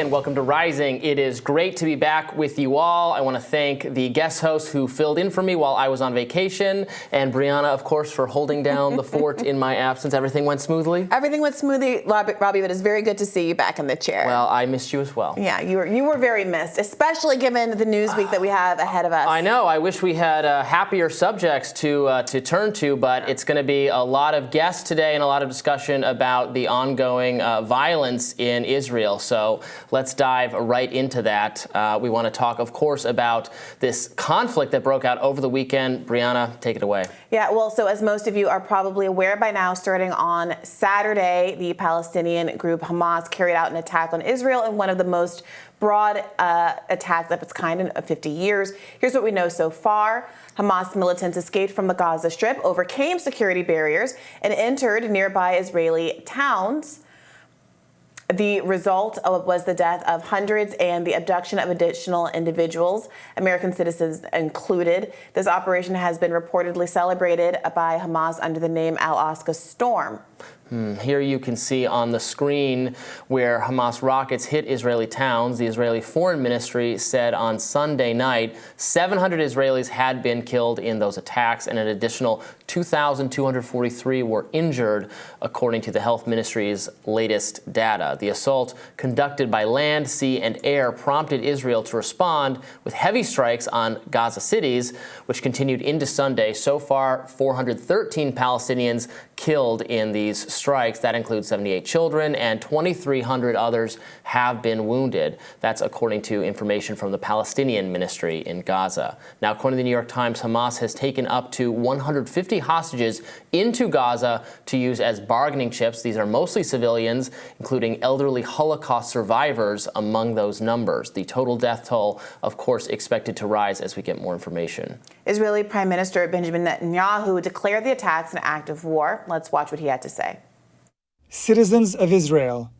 and welcome to Rising. It is great to be back with you all. I want to thank the guest hosts who filled in for me while I was on vacation, and Brianna, of course, for holding down the fort in my absence. Everything went smoothly? Everything went smoothly, Robbie, but it's very good to see you back in the chair. Well, I missed you as well. Yeah, you were very missed, especially given the news week that we have ahead of us. I know. I wish we had happier subjects to turn to, but it's going to be a lot of guests today and a lot of discussion about the ongoing violence in Israel. So let's dive right into that. We want to talk, of course, about this conflict that broke out over the weekend. Brianna, take it away. Yeah, well, so as most of you are probably aware by now, starting on Saturday, the Palestinian group Hamas carried out an attack on Israel in one of the most broad attacks of its kind in 50 years. Here's what we know so far. Hamas militants escaped from the Gaza Strip, overcame security barriers, and entered nearby Israeli towns. The result was the death of hundreds and the abduction of additional individuals, American citizens included. This operation has been reportedly celebrated by Hamas under the name Al-Aqsa Storm. Here you can see on the screen where Hamas rockets hit Israeli towns. The Israeli Foreign Ministry said on Sunday night 700 Israelis had been killed in those attacks, and an additional 2,243 were injured, according to the Health Ministry's latest data. The assault, conducted by land, sea, and air, prompted Israel to respond with heavy strikes on Gaza cities, which continued into Sunday. So far, 413 Palestinians killed in these strikes. That includes 78 children, and 2,300 others have been wounded. That's according to information from the Palestinian Ministry in Gaza. Now, according to the New York Times, Hamas has taken up to 150 hostages into Gaza to use as bargaining chips. These are mostly civilians, including elderly Holocaust survivors among those numbers. The total death toll, of course, expected to rise as we get more information. Israeli Prime Minister Benjamin Netanyahu declared the attacks an act of war. Let's watch what he had to say. Citizens of Israel,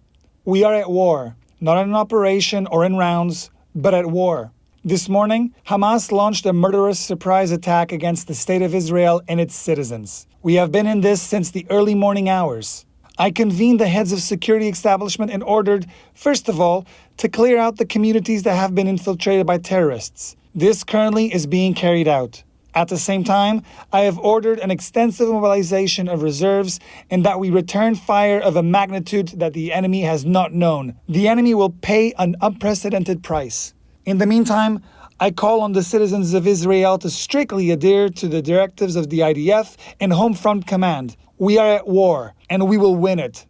we are at war, not in an operation or in rounds, but at war. This morning, Hamas launched a murderous surprise attack against the state of Israel and its citizens. We have been in this since the early morning hours. I convened the heads of security establishment and ordered, first of all, to clear out the communities that have been infiltrated by terrorists. This currently is being carried out. At the same time, I have ordered an extensive mobilization of reserves and that we return fire of a magnitude that the enemy has not known. The enemy will pay an unprecedented price. In the meantime, I call on the citizens of Israel to strictly adhere to the directives of the IDF and Home Front Command. We are at war, and we will win it.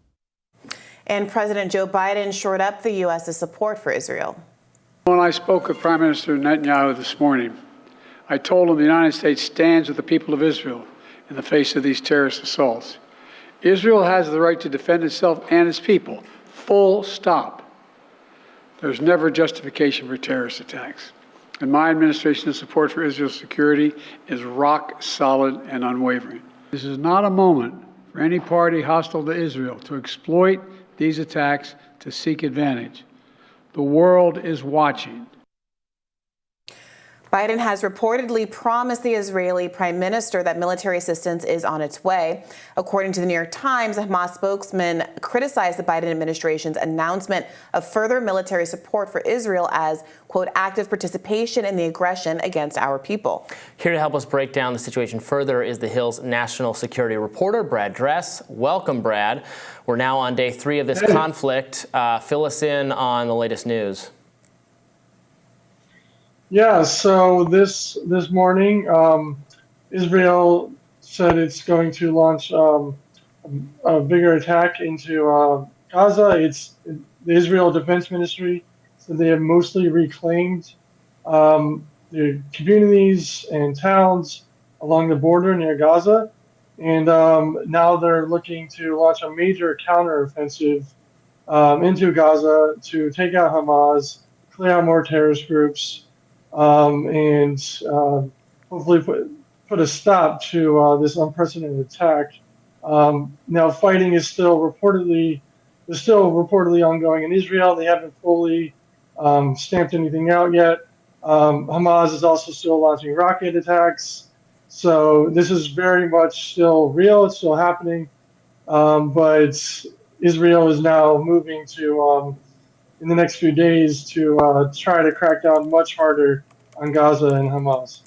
And President Joe Biden shored up the U.S.'s support for Israel. When I spoke with Prime Minister Netanyahu this morning, I told him the United States stands with the people of Israel in the face of these terrorist assaults. Israel has the right to defend itself and its people, full stop. There's never justification for terrorist attacks. And my administration's support for Israel's security is rock solid and unwavering. This is not a moment for any party hostile to Israel to exploit these attacks to seek advantage. The world is watching. Biden has reportedly promised the Israeli prime minister that military assistance is on its way. According to the New York Times, a Hamas spokesman criticized the Biden administration's announcement of further military support for Israel as, quote, active participation in the aggression against our people. Here to help us break down the situation further is the Hill's national security reporter, Brad Dress. Welcome, Brad. We're now on day 3 of this conflict. Fill us in on the latest news. Yeah, so this morning, Israel said it's going to launch a bigger attack into Gaza. The Israel Defense Ministry said they have mostly reclaimed the communities and towns along the border near Gaza, and now they're looking to launch a major counteroffensive into Gaza to take out Hamas, clear out more terrorist groups, and hopefully put a stop to this unprecedented attack. Now, fighting is still reportedly ongoing in Israel. They haven't fully stamped anything out yet. Hamas is also still launching rocket attacks. So this is very much still real. It's still happening. But Israel is now moving to in the next few days to try to crack down much harder on Gaza and Hamas.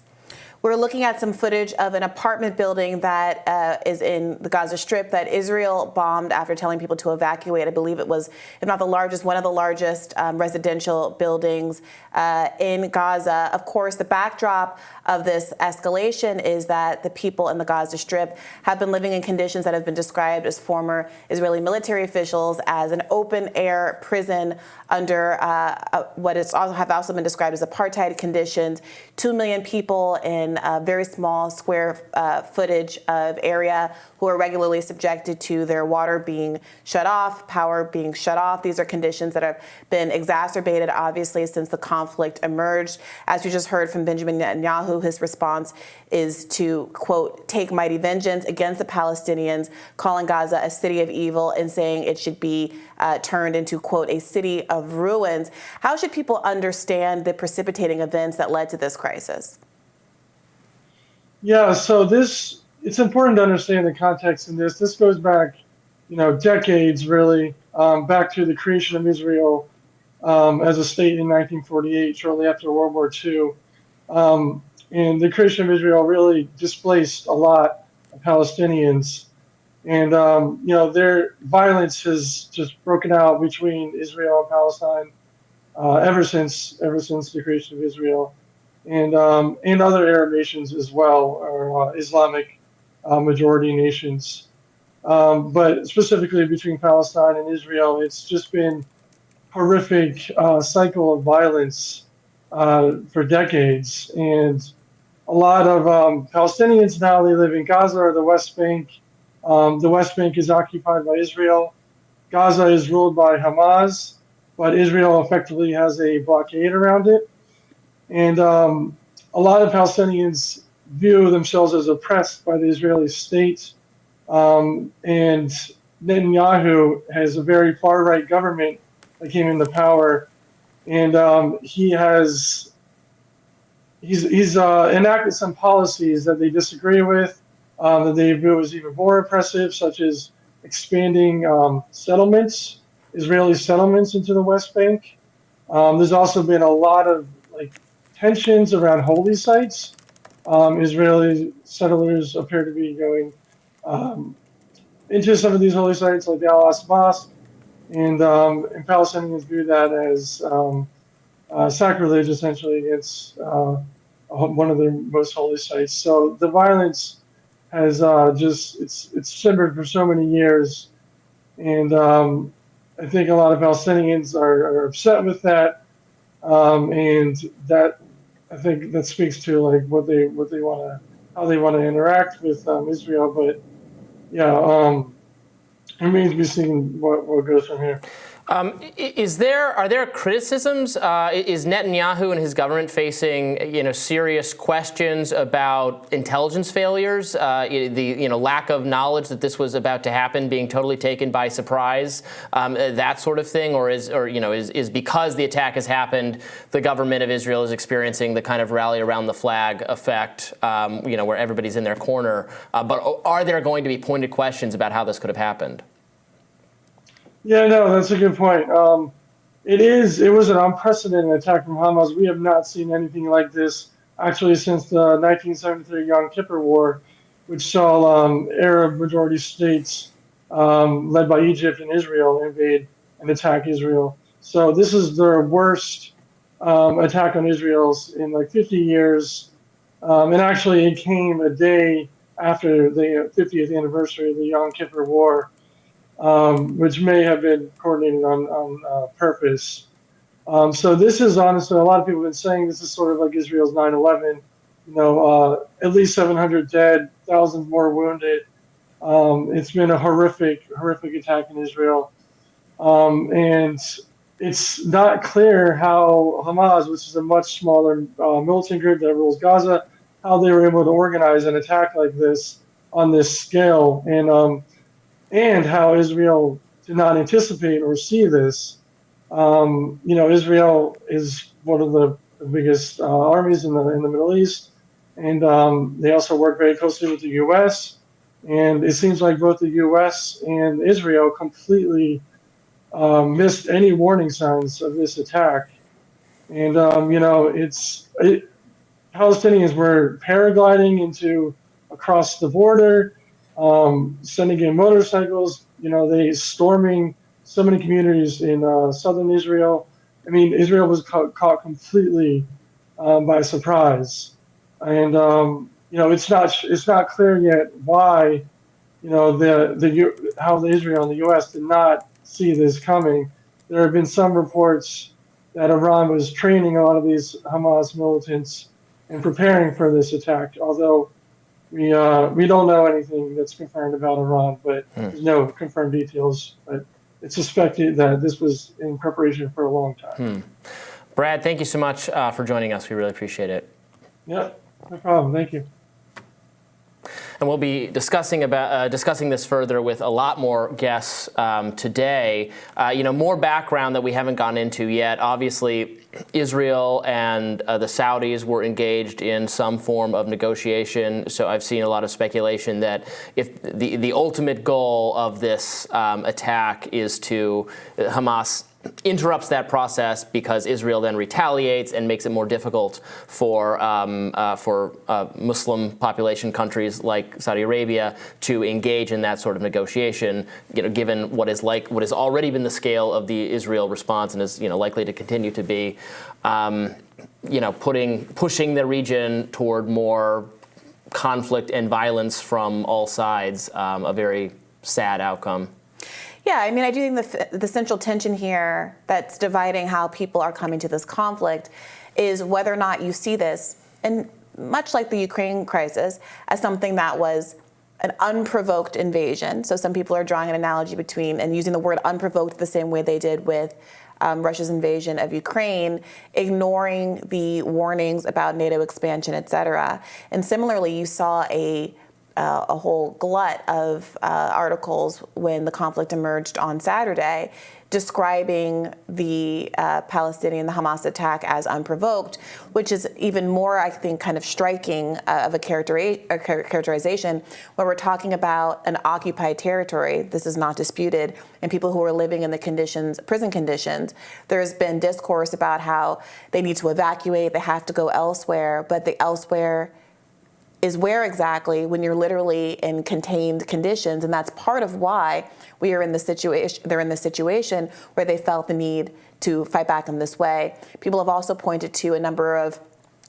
We're looking at some footage of an apartment building that is in the Gaza Strip that Israel bombed after telling people to evacuate. I believe it was, if not the largest, one of the largest residential buildings in Gaza. Of course, the backdrop of this escalation is that the people in the Gaza Strip have been living in conditions that have been described as former Israeli military officials as an open-air prison under what have also been described as apartheid conditions. 2 million people in a very small square footage of area who are regularly subjected to their water being shut off, power being shut off. These are conditions that have been exacerbated, obviously, since the conflict emerged. As we just heard from Benjamin Netanyahu, his response is to, quote, take mighty vengeance against the Palestinians, calling Gaza a city of evil and saying it should be turned into, quote, a city of ruins. How should people understand the precipitating events that led to this crisis? Yeah, so it's important to understand the context in this. This goes back, decades, really, back to the creation of Israel as a state in 1948, shortly after World War II. And the creation of Israel really displaced a lot of Palestinians. And, their violence has just broken out between Israel and Palestine ever since the creation of Israel. And other Arab nations as well, or Islamic majority nations. But specifically between Palestine and Israel, it's just been horrific cycle of violence for decades. And a lot of Palestinians now, they live in Gaza or the West Bank. The West Bank is occupied by Israel. Gaza is ruled by Hamas, but Israel effectively has a blockade around it. And a lot of Palestinians view themselves as oppressed by the Israeli state. And Netanyahu has a very far-right government that came into power. And he's enacted some policies that they disagree with, that they view as even more oppressive, such as expanding settlements, Israeli settlements into the West Bank. There's also been a lot of tensions around holy sites. Israeli settlers appear to be going into some of these holy sites, like the Al-Aqsa Mosque, and Palestinians view that as sacrilege, essentially, against one of their most holy sites. So the violence has it's simmered for so many years, and I think a lot of Palestinians are upset with that, and that I think that speaks to what they want to, how they want to interact with Israel. But yeah, it remains to be seen what goes from here. Are there criticisms? Is Netanyahu and his government facing serious questions about intelligence failures, the lack of knowledge that this was about to happen, being totally taken by surprise, that sort of thing, or is because the attack has happened, the government of Israel is experiencing the kind of rally around the flag effect, where everybody's in their corner? But are there going to be pointed questions about how this could have happened? Yeah, no, that's a good point. It was an unprecedented attack from Hamas. We have not seen anything like this actually since the 1973 Yom Kippur War, which saw Arab majority states led by Egypt and Israel invade and attack Israel. So this is their worst attack on Israel in 50 years. And actually it came a day after the 50th anniversary of the Yom Kippur War. Which may have been coordinated on purpose. So this is honestly, a lot of people have been saying this is sort of like Israel's 9/11. At least 700 dead, thousands more wounded. It's been a horrific attack in Israel. And it's not clear how Hamas, which is a much smaller militant group that rules Gaza, how they were able to organize an attack like this on this scale. And how Israel did not anticipate or see this. Israel is one of the biggest armies in the Middle East, and they also work very closely with the U.S. And it seems like both the U.S. and Israel completely missed any warning signs of this attack. And, Palestinians were paragliding across the border, sending in motorcycles, they storming so many communities in southern Israel. I mean, Israel was caught completely by surprise. And, it's not clear yet why, how Israel and the U.S. did not see this coming. There have been some reports that Iran was training a lot of these Hamas militants and preparing for this attack, although we don't know anything that's confirmed about Iran, but there's no confirmed details. But it's suspected that this was in preparation for a long time. Brad, thank you so much for joining us. We really appreciate it. Yeah, no problem. Thank you. And we'll be discussing this further with a lot more guests today. More background that we haven't gone into yet. Obviously, Israel and the Saudis were engaged in some form of negotiation. So I've seen a lot of speculation that if the ultimate goal of this attack is to Hamas interrupts that process because Israel then retaliates and makes it more difficult for Muslim population countries like Saudi Arabia to engage in that sort of negotiation. Given what has already been the scale of the Israel response and is likely to continue to be, pushing the region toward more conflict and violence from all sides. A very sad outcome. Yeah, I mean, I do think the central tension here that's dividing how people are coming to this conflict is whether or not you see this, and much like the Ukraine crisis, as something that was an unprovoked invasion. So some people are drawing an analogy between and using the word unprovoked the same way they did with Russia's invasion of Ukraine, ignoring the warnings about NATO expansion, et cetera. And similarly, you saw a whole glut of articles when the conflict emerged on Saturday describing the Palestinian, the Hamas attack as unprovoked, which is even more, I think, kind of striking of a characterization where we're talking about an occupied territory. This is not disputed, and people who are living in the conditions, prison conditions. There's been discourse about how they need to evacuate, they have to go elsewhere, but the elsewhere is where exactly when you're literally in contained conditions, and that's part of why we are in the situation. They're in the situation where they felt the need to fight back in this way. People have also pointed to a number of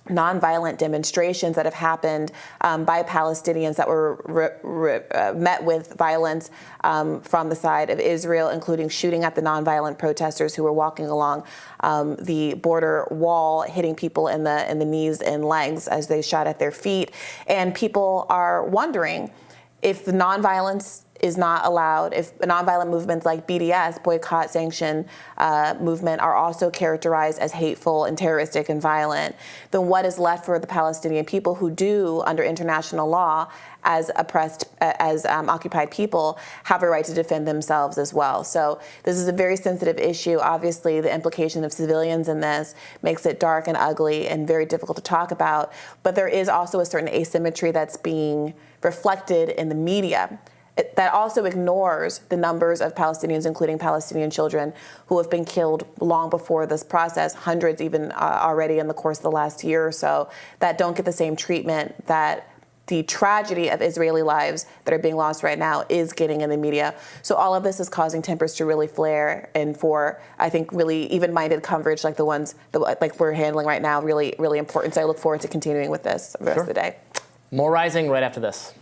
nonviolent demonstrations that have happened by Palestinians that were met with violence from the side of Israel, including shooting at the nonviolent protesters who were walking along the border wall, hitting people in the knees and legs as they shot at their feet. And people are wondering if the nonviolence is not allowed, if nonviolent movements like BDS, boycott, sanction movement, are also characterized as hateful and terroristic and violent, then what is left for the Palestinian people who do, under international law, as oppressed, as occupied people, have a right to defend themselves as well. So this is a very sensitive issue. Obviously, the implication of civilians in this makes it dark and ugly and very difficult to talk about. But there is also a certain asymmetry that's being reflected in the media that also ignores the numbers of Palestinians, including Palestinian children, who have been killed long before this process, hundreds even already in the course of the last year or so, that don't get the same treatment that the tragedy of Israeli lives that are being lost right now is getting in the media. So all of this is causing tempers to really flare, and for, I think, really even-minded coverage like the ones that like we're handling right now, really, really important. So I look forward to continuing with this the rest of the day. More Rising right after this.